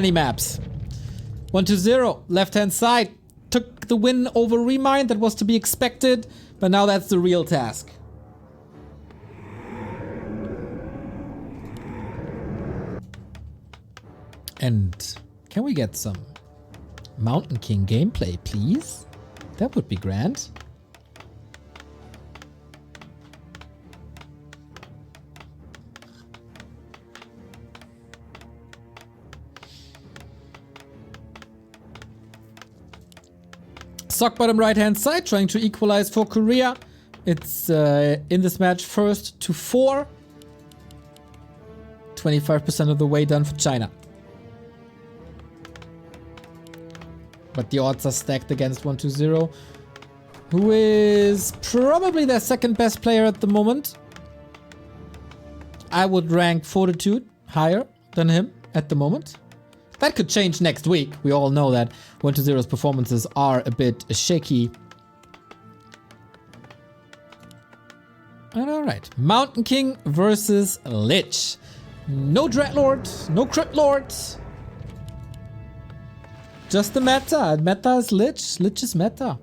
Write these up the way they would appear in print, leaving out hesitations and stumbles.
Any maps. 1-0, left-hand side. Took the win over Remind, that was to be expected, but now that's the real task. And can we get some Mountain King gameplay, please? That would be grand. Sock bottom right hand side, trying to equalize for Korea. It's in this match 1st to 4. 25% of the way done for China. But the odds are stacked against 1-0, who is probably their second best player at the moment. I would rank Fortitude higher than him at the moment. That could change next week. We all know that 1-0's performances are a bit shaky. And alright, Mountain King versus Lich. No Dreadlord, no Crypt Lord. Just the meta. Meta is Lich. Lich is meta.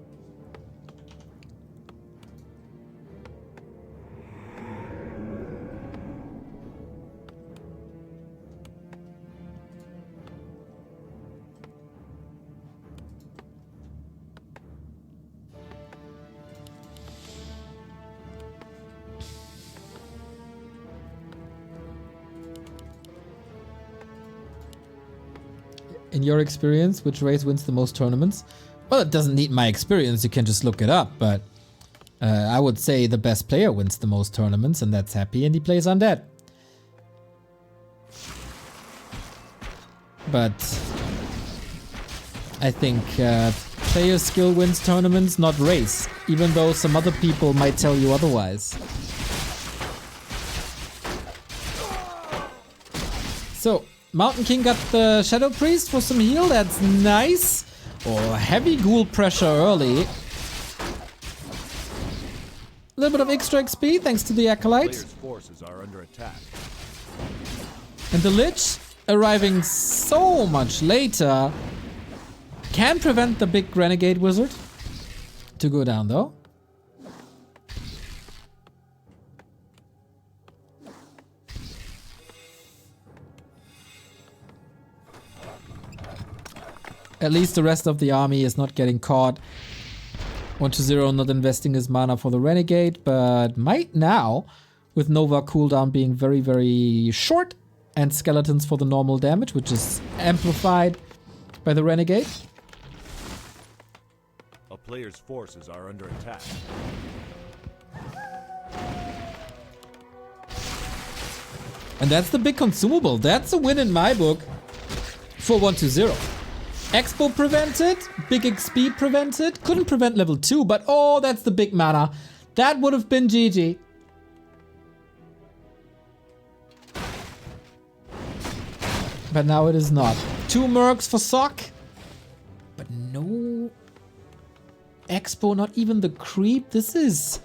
In your experience, which race wins the most tournaments? Well, it doesn't need my experience, you can just look it up, but I would say the best player wins the most tournaments, and that's Happy, and he plays Undead. But I think player skill wins tournaments, not race, even though some other people might tell you otherwise. So, Mountain King got the Shadow Priest for some heal, that's nice. Oh, heavy ghoul pressure early. A little bit of extra XP thanks to the Acolyte. Forces are under attack. And the Lich, arriving so much later, can prevent the big Renegade Wizard to go down though. At least the rest of the army is not getting caught. 1-0 not investing his mana for the Renegade, but might now, with Nova cooldown being very, very short, and skeletons for the normal damage, which is amplified by the Renegade. A player's forces are under attack. And that's the big consumable. That's a win in my book for 1-0. Expo prevented, big XP prevented, couldn't prevent level 2, but oh, that's the big mana. That would have been GG. But now it is not. 2 mercs for Sock, but no Expo, not even the creep. This is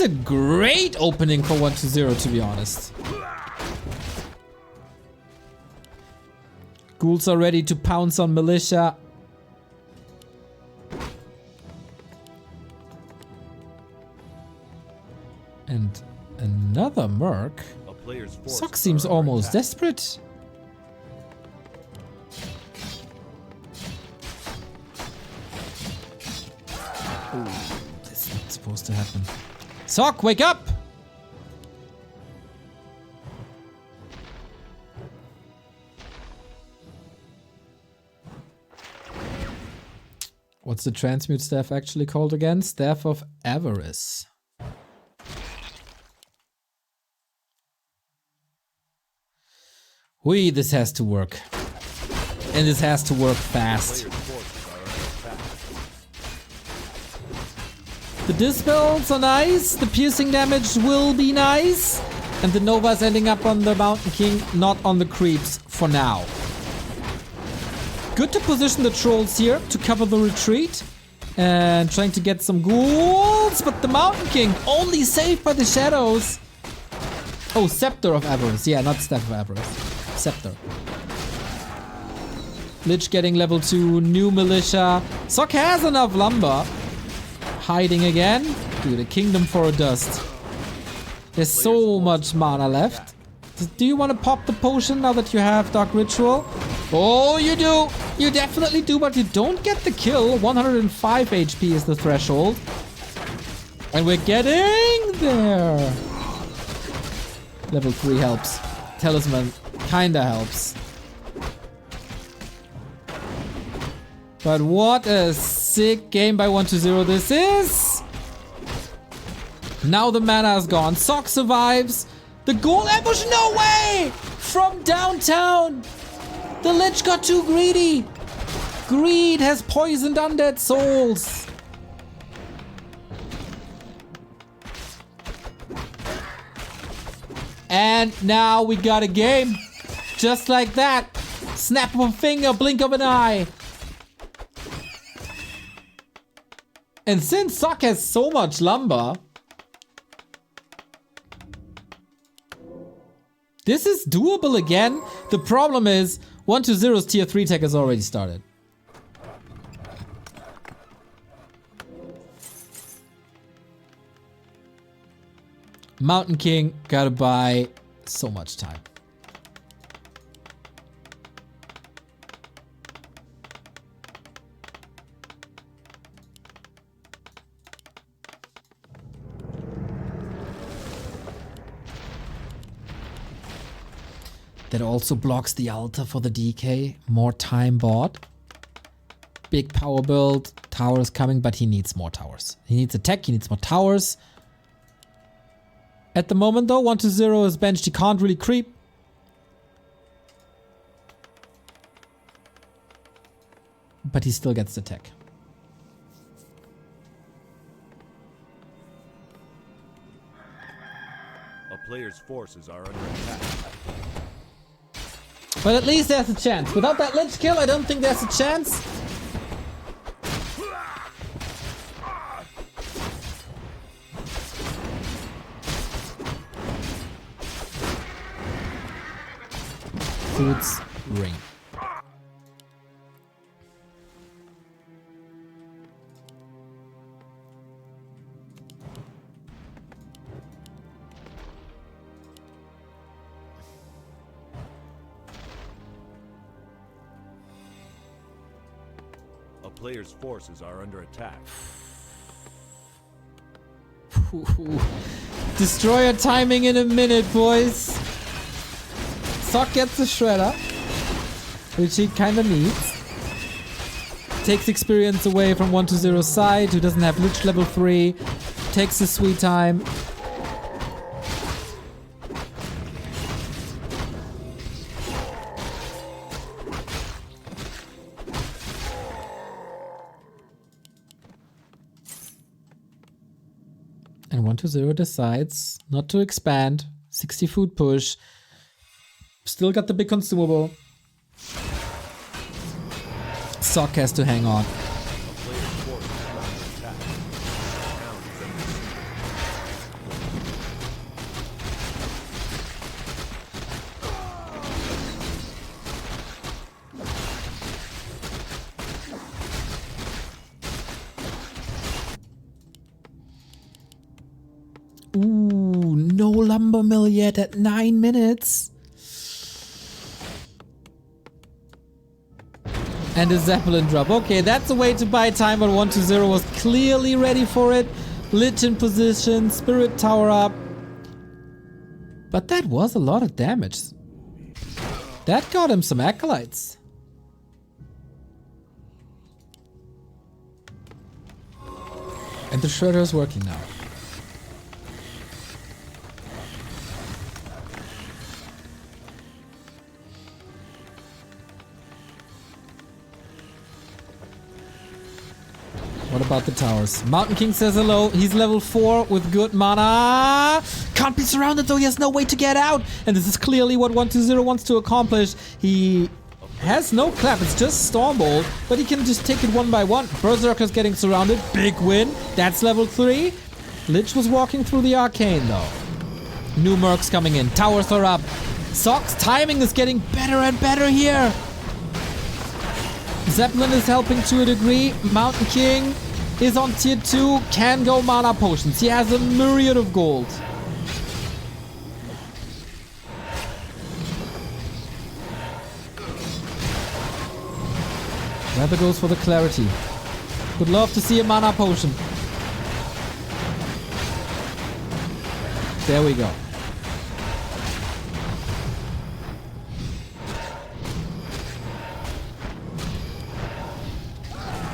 a great opening for 1-0, to be honest. Ghouls are ready to pounce on Militia. And another merc. Sock seems almost desperate. Ooh, this is not supposed to happen. Sock, wake up! What's the transmute staff actually called again? Staff of Avarice. This has to work. And this has to work fast. The dispels are nice, the piercing damage will be nice, and the Nova's ending up on the Mountain King, not on the creeps for now. Good to position the trolls here to cover the retreat and trying to get some ghouls, but the Mountain King only saved by the shadows. Oh, Scepter of Avarice. Yeah, not Staff of Avarice. Scepter. Lich getting level 2, new militia. Sock has enough lumber. Hiding again. Dude, a kingdom for a dust. There's so much mana left. Do you want to pop the potion now that you have Dark Ritual? Oh, you do. You definitely do, but you don't get the kill. 105 HP is the threshold. And we're getting there. Level 3 helps. Talisman kinda helps. But what a sick game by 120 this is. Now the mana is gone. Sock survives. The ghoul ambush, no way! From downtown. The Lich got too greedy. Greed has poisoned undead souls. And now we got a game. Just like that. Snap of a finger, blink of an eye. And since Sock has so much lumber, this is doable again. The problem is 120's tier 3 tech has already started. Mountain King gotta buy so much time. That also blocks the altar for the DK. More time bought. Big power build. Towers coming, but he needs more towers. He needs a tech, he needs more towers. At the moment though, 120 is benched. He can't really creep. But he still gets the tech. A player's forces are under attack. But at least there's a chance. Without that Lich kill, I don't think there's a chance. Boots ring. A player's forces are under attack. Destroyer timing in a minute, boys. Sock gets the shredder, which he kinda needs. Takes experience away from 120's side, who doesn't have Lich level 3. Takes his sweet time. And 120 decides not to expand. 60 food push. Still got the big consumable. Sock has to hang on. Ooh, no lumber mill yet at 9 minutes. And a Zeppelin drop. Okay, that's a way to buy time, but 120 was clearly ready for it. Lich in position, Spirit Tower up. But that was a lot of damage. That got him some acolytes. And the Shredder is working now. What about the towers? Mountain King says hello. He's level 4 with good mana. Can't be surrounded though. He has no way to get out. And this is clearly what 120 wants to accomplish. He has no clap. It's just Stormbolt. But he can just take it one by one. Berserker's getting surrounded. Big win. That's level 3. Lich was walking through the arcane though. New mercs coming in. Towers are up. Sock's timing is getting better and better here. Zeppelin is helping to a degree. Mountain King is on tier 2. Can go mana potions. He has a myriad of gold. Rather goes for the clarity. Would love to see a mana potion. There we go.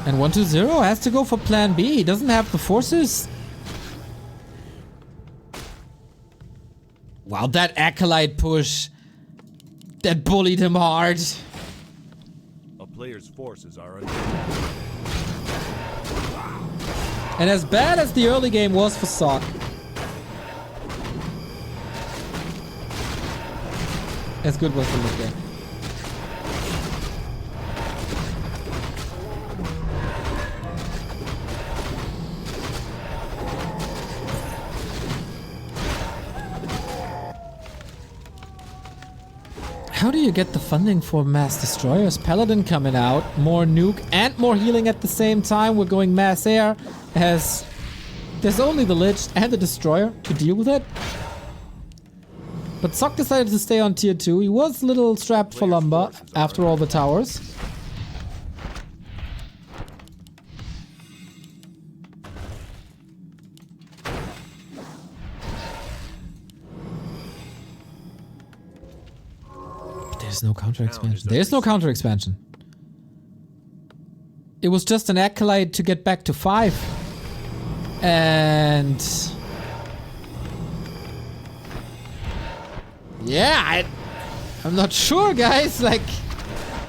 And 120 has to go for plan B. He doesn't have the forces. Wow, that Acolyte push. That bullied him hard. A player's forces are under And as bad as the early game was for Sock, as good was the mid game. How do you get the funding for Mass Destroyers? Paladin coming out, more nuke and more healing at the same time. We're going Mass Air as there's only the Lich and the Destroyer to deal with it. But Sock decided to stay on tier 2. He was a little strapped for lumber after all the towers. There's no counter expansion. There's no counter expansion. It was just an Acolyte to get back to 5. And yeah, I'm not sure, guys. Like,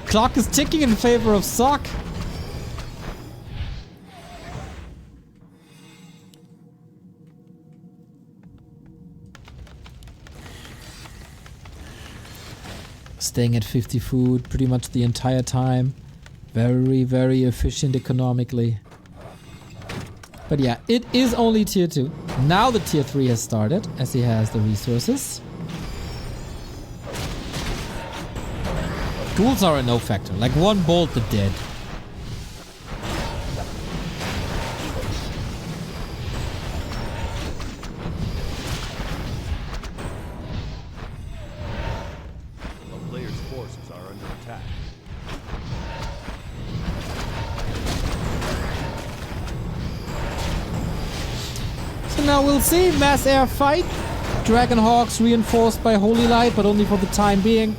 clock is ticking in favor of Sock. Staying at 50 food pretty much the entire time. Very, very efficient economically. But yeah, it is only tier 2. Now the tier 3 has started, as he has the resources. Ghouls are a no factor. Like one bolt, they're dead. a player's forces are under attack. So now we'll see Mass Air fight. Dragonhawks reinforced by Holy Light, but only for the time being.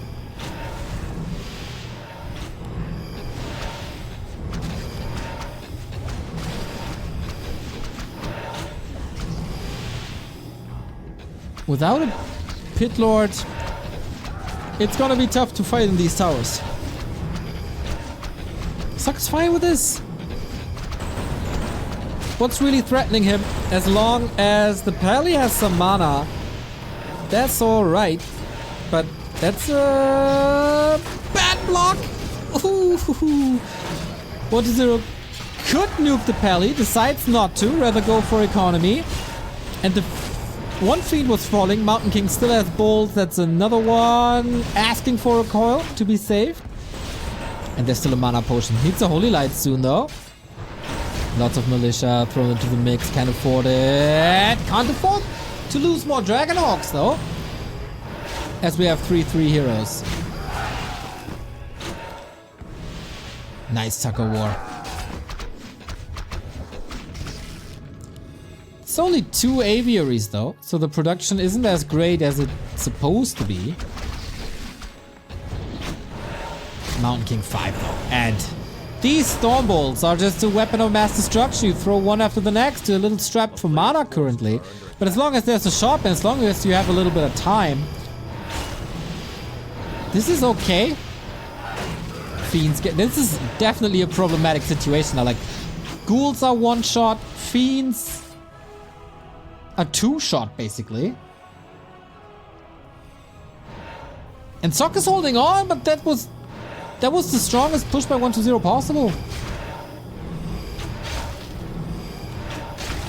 Without a Pit Lord, it's gonna be tough to fight in these towers. Sucks fine with this. What's really threatening him? As long as the Pally has some mana, that's alright. But that's a bad block. Ooh. 1-0 could nuke the Pally, decides not to, rather go for economy. And the one fiend was falling. Mountain King still has bolts. That's another one. Asking for a coil to be saved. And there's still a mana potion. Needs a Holy Light soon though. Lots of militia thrown into the mix. Can't afford it. Can't afford to lose more Dragonhawks though. As we have 3-3 heroes. Nice tug of war. It's only 2 aviaries though, so the production isn't as great as it's supposed to be. Mountain King 5 though, and these storm bolts are just a weapon of mass destruction. You throw one after the next. You're a little strapped for mana currently, but as long as there's a shop and as long as you have a little bit of time, this is okay. Fiends get, this is definitely a problematic situation now. Like, ghouls are 1-shot, fiends a 2-shot basically. And Sock is holding on, but that was the strongest push by 1-0 possible.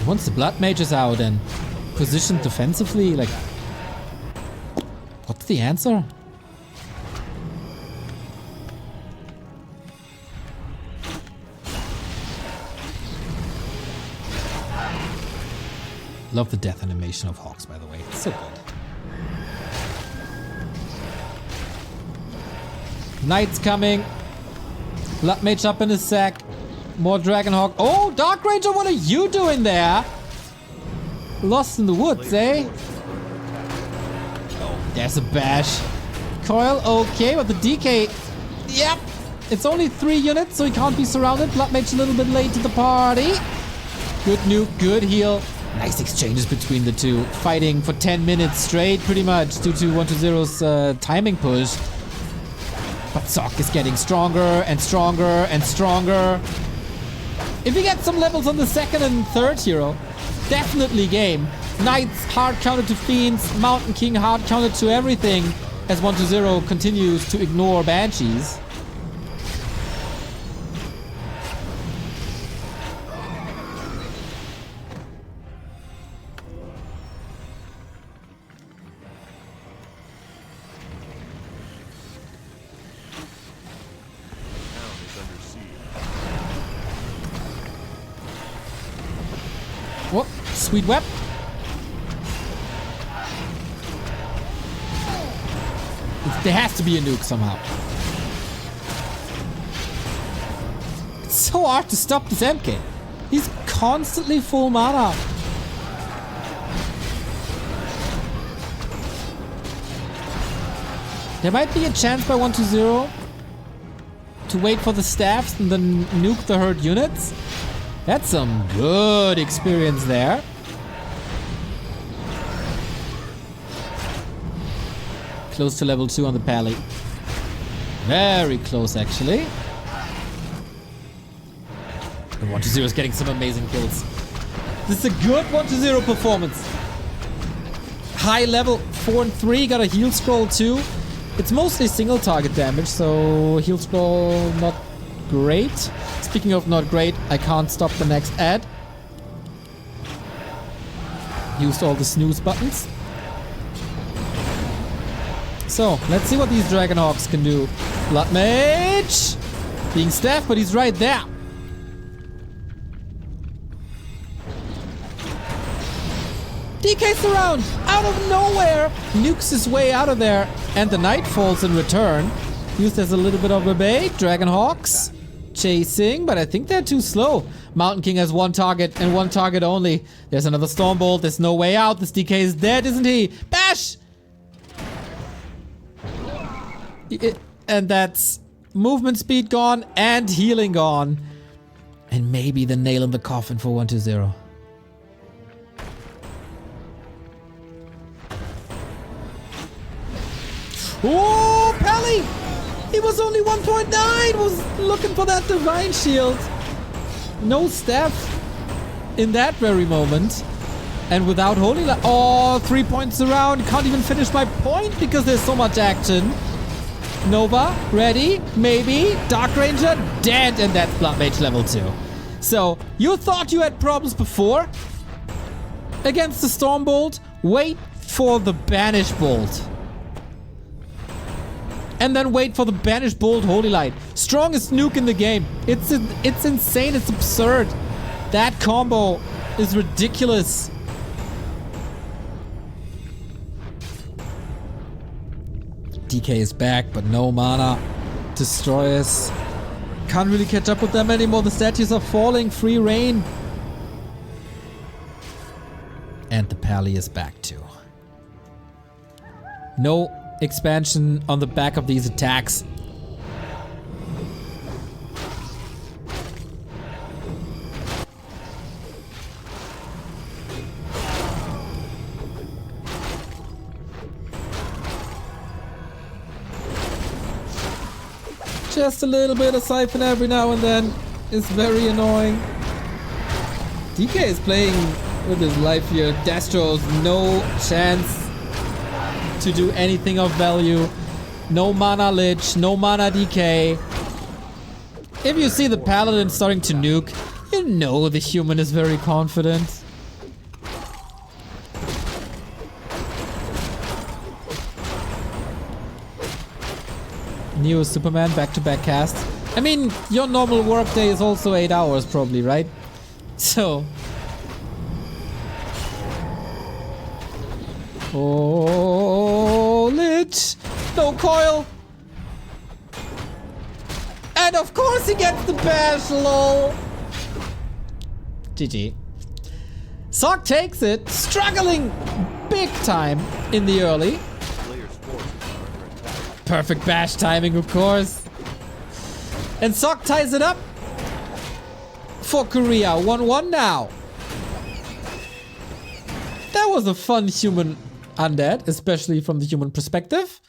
Once the Blood Mage is out and positioned defensively, like, what's the answer? Love the death animation of Hawks, by the way. It's so good. Knight's coming. Blood Mage up in his sack. More Dragonhawk. Oh, Dark Ranger, what are you doing there? Lost in the woods, eh? Oh, there's a bash. Coil, okay, but the DK... Yep. It's only 3 units, so he can't be surrounded. Blood Mage a little bit late to the party. Good nuke, good heal. Nice exchanges between the two. Fighting for 10 minutes straight, pretty much, due to 120's timing push. But Sock is getting stronger and stronger and stronger. If we get some levels on the second and third hero, definitely game. Knights hard counter to Fiends, Mountain King hard counter to everything, as 120 continues to ignore Banshees. Whoop, sweet web. There has to be a nuke somehow. It's so hard to stop this MK. He's constantly full mana. There might be a chance by 120 to wait for the staffs and then nuke the hurt units. That's some good experience there. Close to level 2 on the Pally. Very close, actually. The 120 is getting some amazing kills. This is a good 120 performance. High level 4 and 3, got a heal scroll too. It's mostly single target damage, so heal scroll not great. Speaking of not great, I can't stop the next ad. Used all the snooze buttons. So, let's see what these Dragonhawks can do. Blood Mage! Being staffed, but he's right there. DK's around! Out of nowhere! Nukes his way out of there. And the Knight falls in return. Used as a little bit of a bait. Dragonhawks chasing, but I think they're too slow. Mountain King has one target and one target only. There's another Stormbolt. There's no way out. This DK is dead, isn't he? Bash! And that's movement speed gone and healing gone. And maybe the nail in the coffin for 120. Oh, Pally! He was only 1.9! Was looking for that Divine Shield. No staff in that very moment. And without Holy Light... Oh, 3 points around. Can't even finish my point because there's so much action. Nova, ready, maybe. Dark Ranger, dead, and that's Blood Mage level 2. So, you thought you had problems before? Against the Stormbolt? Wait for the Banish Bolt. And then wait for the Banish Bolt Holy Light. Strongest nuke in the game. It's insane, it's absurd. That combo is ridiculous. DK is back, but no mana. Destroyers. Can't really catch up with them anymore. The statues are falling. Free reign. And the Pally is back too. No expansion on the back of these attacks. Just a little bit of siphon every now and then is very annoying. DK is playing with his life here. Destro's no chance to do anything of value. No mana Lich, no mana DK. If you see the Paladin starting to nuke, you know the human is very confident. Neo Superman back-to-back cast. I mean, your normal workday is also 8 hours probably, right? So... Oh, lit. No coil. And of course he gets the bash, lol. GG. Sock takes it, struggling big time in the early. Player's forces are under attack. Perfect bash timing, of course. And Sock ties it up for Korea. 1-1 now. That was a fun human undead, especially from the human perspective.